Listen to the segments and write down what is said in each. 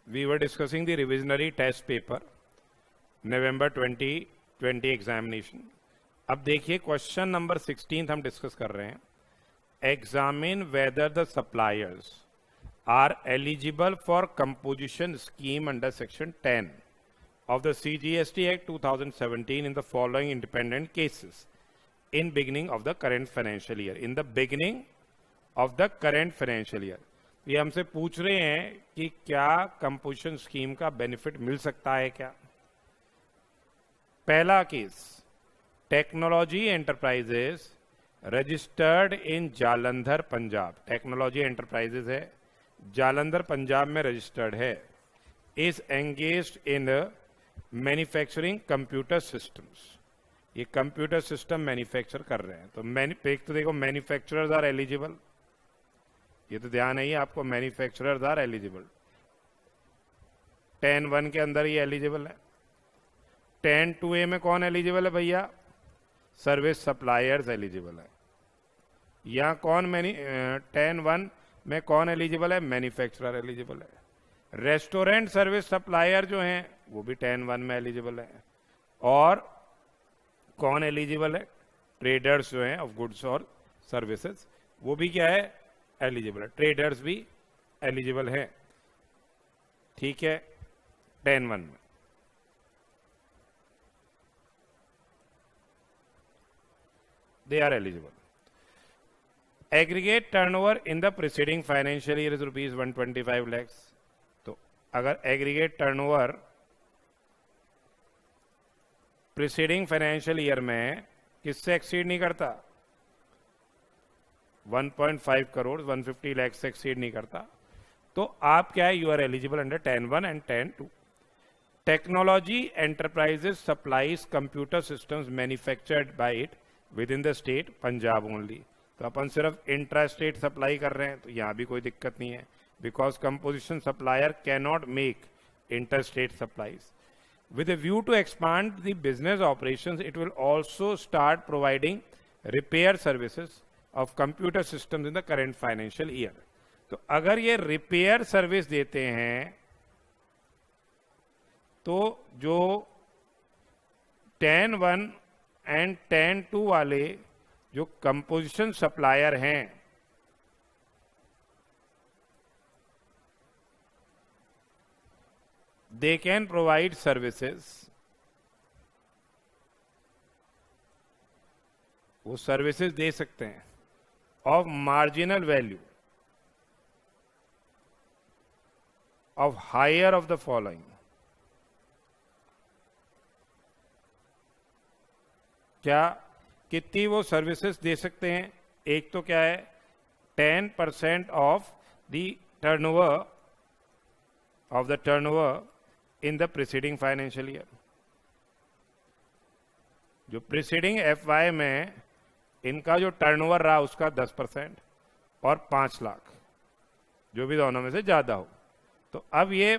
we were discussing the revisionary test paper, November 2020 examination. अब देखिए question number 16 हम discuss कर रहे हैं. Examine whether the suppliers are eligible for composition scheme under section 10 of the CGST Act 2017 in the following independent cases in beginning of the current financial year. In the beginning of the current financial year. ये हमसे पूछ रहे हैं कि क्या composition scheme का benefit मिल सकता है क्या. पहला case, technology enterprises registered in Jalandhar Punjab. Technology enterprises है, जालंधर पंजाब में रजिस्टर्ड है. Is engaged in manufacturing computer systems. ये कंप्यूटर सिस्टम मैन्युफैक्चर कर रहे हैं. तो एक तो देखो मैन्युफैक्चरर्स आर एलिजिबल, ये तो ध्यान है ही आपको. Manufacturers are eligible. 10(1) के अंदर ये एलिजिबल है. 10(2)A में कौन एलिजिबल है भैया? सर्विस सप्लायर्स एलिजिबल है. यहाँ कौन 10(1) में कौन एलिजिबल है? मैन्युफैक्चरर एलिजिबल है. रेस्टोरेंट सर्विस सप्लायर जो हैं वो भी 10(1) में एलिजिबल है. और कौन एलिजिबल है? ट्रेडर्स जो हैं ऑफ गुड्स और सर्विसेज, वो भी क्या है? एलिजिबल है. ट्रेडर्स भी एलिजिबल है. ठीक है, 10(1) में. they are eligible. Aggregate turnover in the preceding financial year is rupees 125 lakhs. तो अगर aggregate turnover preceding financial year में किससे exceed नहीं करता? 1.5 करोड़ 150 लाख से exceed नहीं करता, तो आप क्या है? You are eligible under 10(1) and 10(2). Technology enterprises supplies computer systems manufactured by it within the state Punjab only. तो अपन सिर्फ इंट्रा स्टेट सप्लाई कर रहे हैं, तो यहाँ भी कोई दिक्कत नहीं है, because composition supplier can not make inter state supplies. With a view to expand the business operations, it will also start providing repair services of computer systems in the current financial year. तो अगर ये repair service देते हैं तो जो 10(1) and 10(2) वाले जो composition supplier हैं, they can provide services. वो सर्विसेज दे सकते हैं of marginal value of higher of the following. क्या कितनी वो सर्विसेज दे सकते हैं? एक तो क्या है? 10% of the turnover of the turnover in the preceding financial year. जो preceding FY में इनका जो टर्नओवर रहा उसका 10% और 5 लाख, जो भी दोनों में से ज्यादा हो. तो अब ये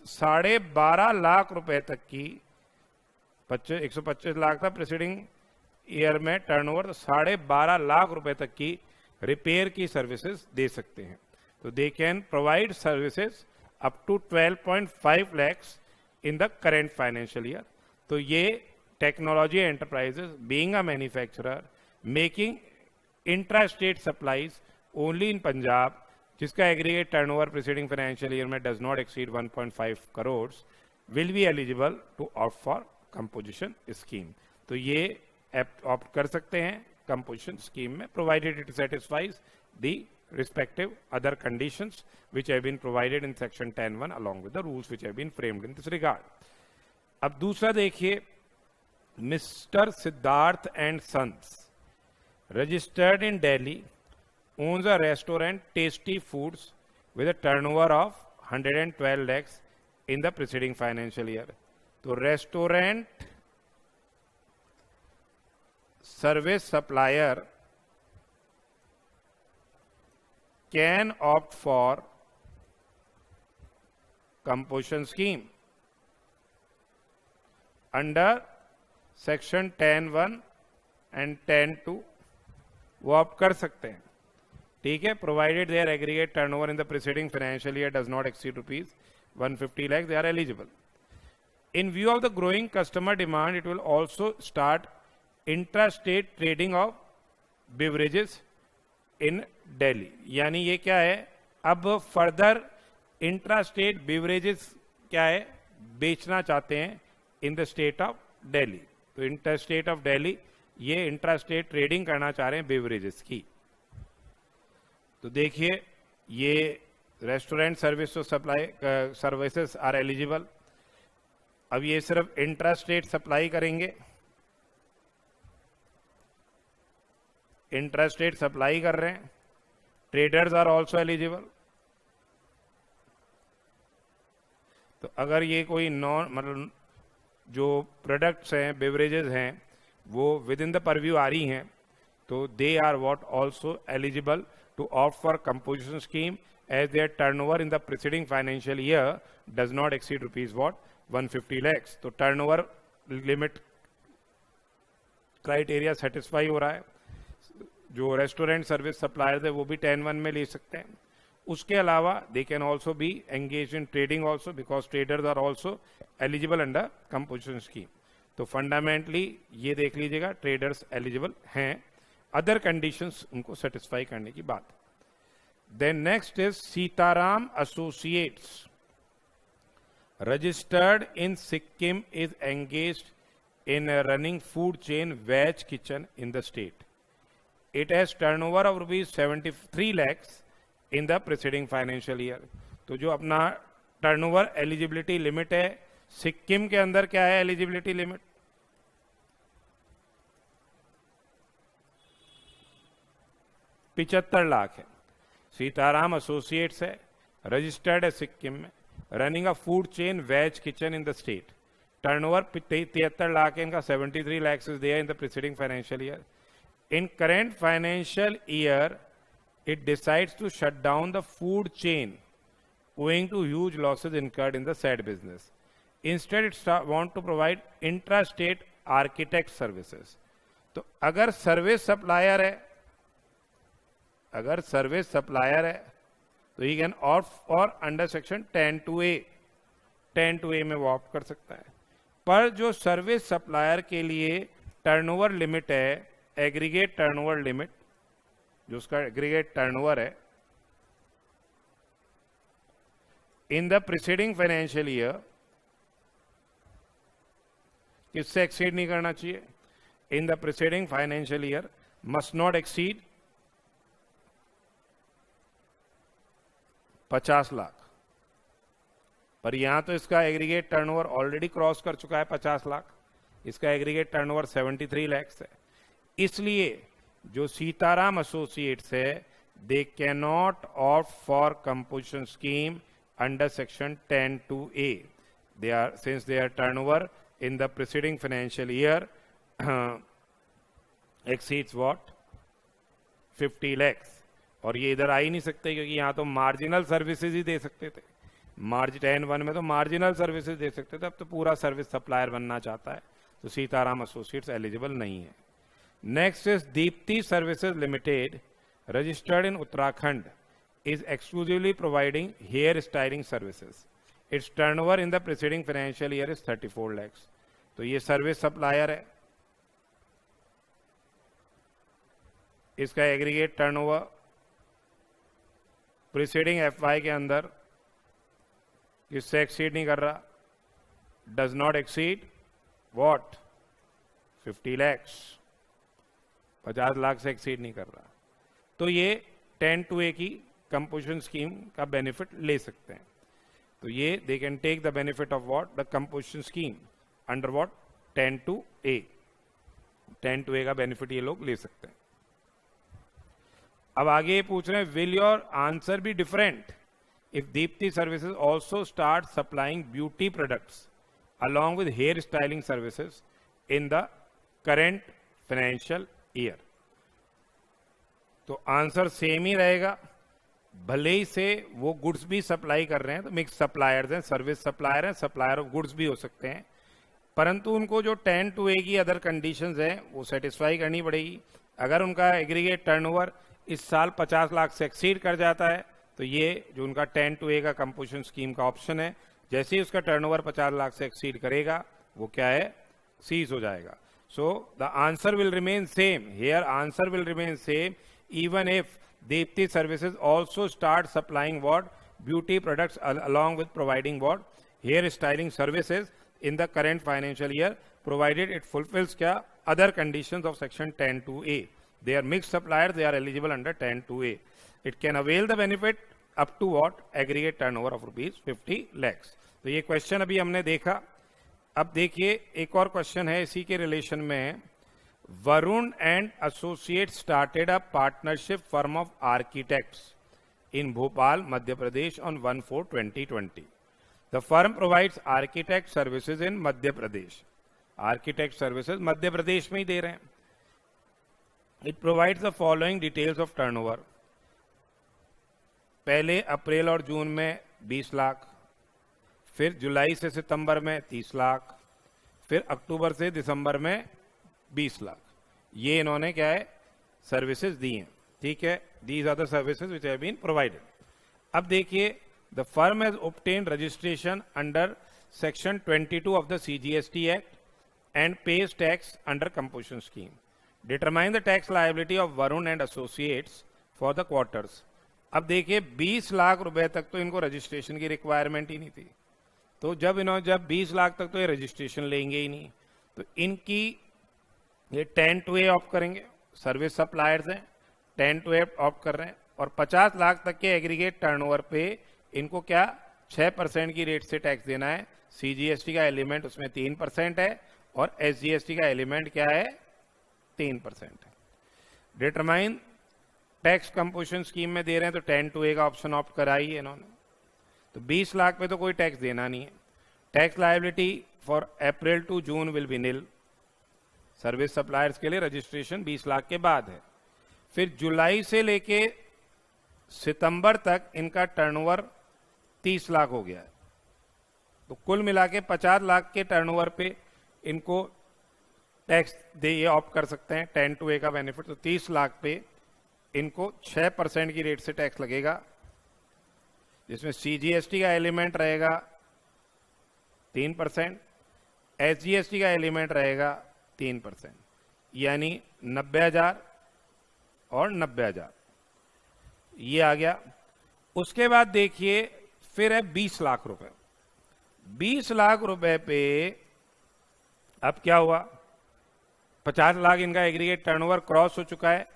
12.5 लाख रुपए तक की 125 लाख था प्रीसीडिंग ईयर में टर्नओवर, तो 12.5 लाख रुपए तक की रिपेयर की सर्विसेज दे सकते हैं. तो they can provide services up to 12.5 lakhs in the current financial year. तो ये technology enterprises being a manufacturer making intra state supplies only in Punjab, जिसका aggregate turnover preceding financial year में does not exceed 1.5 crore, will be eligible to opt for composition scheme. तो ये opt कर सकते हैं composition scheme में, provided it satisfies the respective other conditions which have been provided in section 10(1) along with the rules which have been framed in this regard. अब दूसरा देखिए, mister Siddharth and sons registered in Delhi owns a restaurant Tasty Foods with a turnover of 112 lakhs in the preceding financial year. तो restaurant service supplier can opt for composition scheme under section 10(1) and 10(2). वो opt कर सकते हैं. ठीक है, provided their aggregate turnover in the preceding financial year does not exceed rupees 150 lakhs, they are eligible. In view of the growing customer demand, it will also start intrastate trading of beverages in Delhi. यानी ये क्या है, अब further intrastate beverages क्या है, बेचना चाहते हैं इन द स्टेट ऑफ दिल्ली. तो इंटरस्टेट ऑफ दिल्ली ये इंट्रास्टेट ट्रेडिंग करना चाह रहे हैं बेवरेजेस की. तो देखिए ये रेस्टोरेंट सर्विस तो सप्लाई सर्विसेज आर एलिजिबल. अब ये सिर्फ इंट्रास्टेट सप्लाई करेंगे, इंट्रास्टेट सप्लाई कर रहे हैं. Traders are also eligible. तो अगर ये कोई नॉन मतलब जो प्रोडक्ट्स हैं बेवरेजेस हैं वो विद इन द परव्यू आ रही हैं, तो they are what also eligible to opt for composition scheme as their turnover in the preceding financial year does not exceed rupees what 150 lakhs. तो टर्नओवर लिमिट क्राइटेरिया सेटिस्फाई हो रहा है. जो restaurant service suppliers है वो भी 10(1) में ले सकते हैं. उसके अलावा they can also be engage in trading also because traders are also eligible under composition scheme. तो फंडामेंटली ये देख लीजिएगा ट्रेडर्स एलिजिबल हैं, अदर कंडीशंस उनको सेटिस्फाई करने की बात. Then next is Sitaram associates registered in Sikkim is engaged in running food chain veg kitchen in the state. It has turnover of rupees 73 lakhs in the preceding financial year. तो जो अपना turnover eligibility limit है सिक्किम के अंदर क्या है eligibility limit, $75 lakh है. Sitaram associates है, रजिस्टर्ड है सिक्किम में, running a food chain veg kitchen in the state. Turnover 73 lakh है इनका, 73 lakhs is their in the preceding financial year. In current financial year it decides to shut down the food chain owing to huge losses incurred in the said business. Instead, it want to provide intrastate architect services. तो अगर service supplier है, तो he can opt for under section 10(2)(a). 10(2)(a) में वो opt कर सकता है. पर जो सर्विस सप्लायर के लिए टर्नओवर लिमिट है, एग्रीगेट टर्नओवर लिमिट, जो उसका एग्रीगेट टर्नओवर है इन द प्रीसीडिंग फाइनेंशियल ईयर, किससे एक्सीड नहीं करना चाहिए, इन the preceding financial year must not exceed 50 lakh. पर यहां तो इसका एग्रीगेट टर्नओवर ऑलरेडी क्रॉस कर चुका है 50 लाख. इसका एग्रीगेट टर्नओवर 73 lakhs है. इसलिए जो सीताराम एसोसिएट्स है they can not opt for composition scheme under section 10(2)(a). They are since their turnover in the preceding financial year exceeds what 50 lakhs. और ये इधर आ ही नहीं सकते क्योंकि यहाँ तो मार्जिनल सर्विसेज ही दे सकते थे. 10(1) में तो मार्जिनल सर्विसेज दे सकते थे, अब तो पूरा सर्विस सप्लायर बनना चाहता है, तो सीताराम एसोसिएट्स एलिजिबल नहीं है. Next is Deepti Services Limited, registered in Uttarakhand, is exclusively providing hair styling services. Its turnover in the preceding financial year is 34 lakhs. तो ये सर्विस सप्लायर है, इसका एग्रीगेट टर्नओवर प्रीसीडिंग FY के अंदर किससे exceed नहीं कर रहा, does not exceed what 50 lakhs. 50 lakh से एक्सीड नहीं कर रहा. तो ये 10(2)(a) की कंपोजिशन स्कीम का बेनिफिट ले सकते हैं. तो ये they can take the benefit of what the composition scheme under what 10(2)(a). 10(2)(a) का बेनिफिट ये लोग ले सकते हैं. अब आगे ये पूछ रहे हैं will your answer be different if Deepti services also start supplying beauty products along with hair styling services in the current financial year. तो आंसर सेम ही रहेगा. भले ही से वो गुड्स भी सप्लाई कर रहे हैं, तो मिक्स सप्लायर्स हैं, सर्विस सप्लायर हैं, सप्लायर ऑफ गुड्स भी हो सकते हैं, परंतु उनको जो 10(2)(a) की अदर कंडीशंस हैं वो सेटिस्फाई करनी पड़ेगी. अगर उनका एग्रीगेट टर्नओवर इस साल 50 लाख से एक्सीड कर जाता है तो ये जो उनका 10-A का कंपोजिशन स्कीम का ऑप्शन है, जैसे ही उसका टर्नओवर 50 लाख से एक्सीड करेगा वो क्या है, सीज हो जाएगा. So the answer will remain same here, answer will remain same even if Deepti Services also start supplying what, beauty products along with providing what, hair styling services in the current financial year, provided it fulfills kya, other conditions of section 10(2)(a). They are mixed suppliers, they are eligible under 10(2)(a). It can avail the benefit up to what, aggregate turnover of rupees 50 lakhs. तो ये question अभी हमने देखा. अब देखिए एक और question है इसी के रिलेशन में. Varun and Associates started a partnership firm of architects in Bhopal, Madhya Pradesh on 1/4/2020. The firm provides architect services in Madhya Pradesh. Architect services Madhya Pradesh में ही दे रहे हैं. It provides the following details of turnover. पहले अप्रैल और जून में 20 लाख, फिर जुलाई से सितंबर में 30 लाख, फिर अक्टूबर से दिसंबर में 20 लाख. ये इन्होंने क्या है, सर्विसेज दी हैं. ठीक है, these are the services which have been provided. अब देखिए, the firm has obtained registration under section 22 of the CGST act and pays tax under composition scheme. Determine the tax liability of Varun and associates for the quarters. अब देखिए 20 लाख रुपए तक तो इनको registration की requirement ही नहीं थी. तो जब 20 लाख तक तो ये रजिस्ट्रेशन लेंगे ही नहीं, तो इनकी ये 10(2)(a) ऑप्ट करेंगे. सर्विस सप्लायर्स हैं, 10(2)(a) ऑप्ट कर रहे हैं, और 50 लाख तक के एग्रीगेट टर्नओवर पे इनको क्या 6% की रेट से टैक्स देना है. CGST का एलिमेंट उसमें 3% है और SGST का एलिमेंट क्या है, 3% है. डिटरमाइन टैक्स कंपोजिशन स्कीम में दे रहे हैं तो 10(2)(a) का ऑप्शन ऑप्ट कराई है इन्होंने. तो 20 लाख पे तो कोई टैक्स देना नहीं है. Tax liability for April to June will be nil. Service suppliers के लिए रजिस्ट्रेशन 20 लाख के बाद है. फिर जुलाई से लेके सितंबर तक इनका टर्नओवर 30 लाख हो गया है. तो कुल मिला के 50 लाख के टर्नओवर पे इनको टैक्स दे, ये ऑप्ट कर सकते हैं 10(2)(a) का बेनिफिट. तो 30 लाख पे इनको 6% की रेट से टैक्स लगेगा, जिसमें CGST का एलिमेंट रहेगा 3%, SGST का एलिमेंट रहेगा 3%, यानी 90,000 और 90,000 ये आ गया. उसके बाद देखिए फिर है 20 लाख रुपए. 20 लाख रुपए पे अब क्या हुआ, 50 लाख इनका एग्रीगेट टर्नओवर क्रॉस हो चुका है.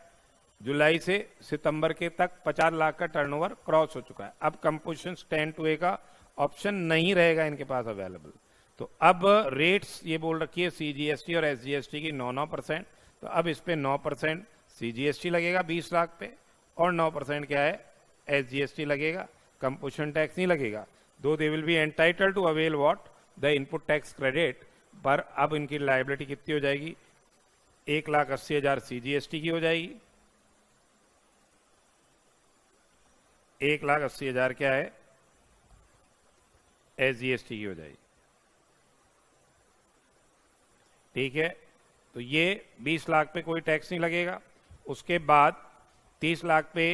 जुलाई से सितंबर के तक 50 लाख का टर्नओवर क्रॉस हो चुका है. अब कंपोजिशन 10(2)(a) का ऑप्शन नहीं रहेगा इनके पास अवेलेबल. तो अब रेट्स ये बोल रखी है CGST और SGST की 9%. तो अब इस पे 9% CGST लगेगा 20 लाख पे, और 9% क्या है, SGST लगेगा. कंपोजिशन टैक्स नहीं लगेगा. Though they will be entitled to avail what, the input tax credit. पर अब इनकी लायबिलिटी कितनी हो जाएगी, 1,80,000 CGST की हो जाएगी, 1,80,000 क्या है, SGST की हो जाएगी. ठीक है, तो ये 20 लाख पे कोई टैक्स नहीं लगेगा. उसके बाद 30 लाख पे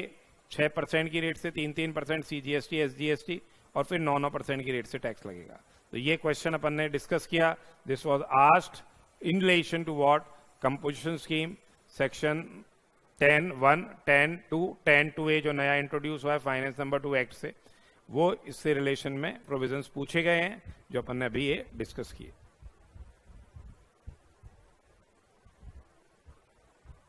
6% की रेट से 3% CGST SGST, और फिर 9% की रेट से टैक्स लगेगा. तो ये क्वेश्चन अपन ने डिस्कस किया. This was asked in relation to what, composition scheme section 10(1), 10(2), 10(2)(a) जो नया इंट्रोड्यूस हुआ है फाइनेंस नंबर 2 एक्ट से, वो इससे रिलेशन में प्रोविजंस पूछे गए हैं जो अपन ने अभी ये डिस्कस किए.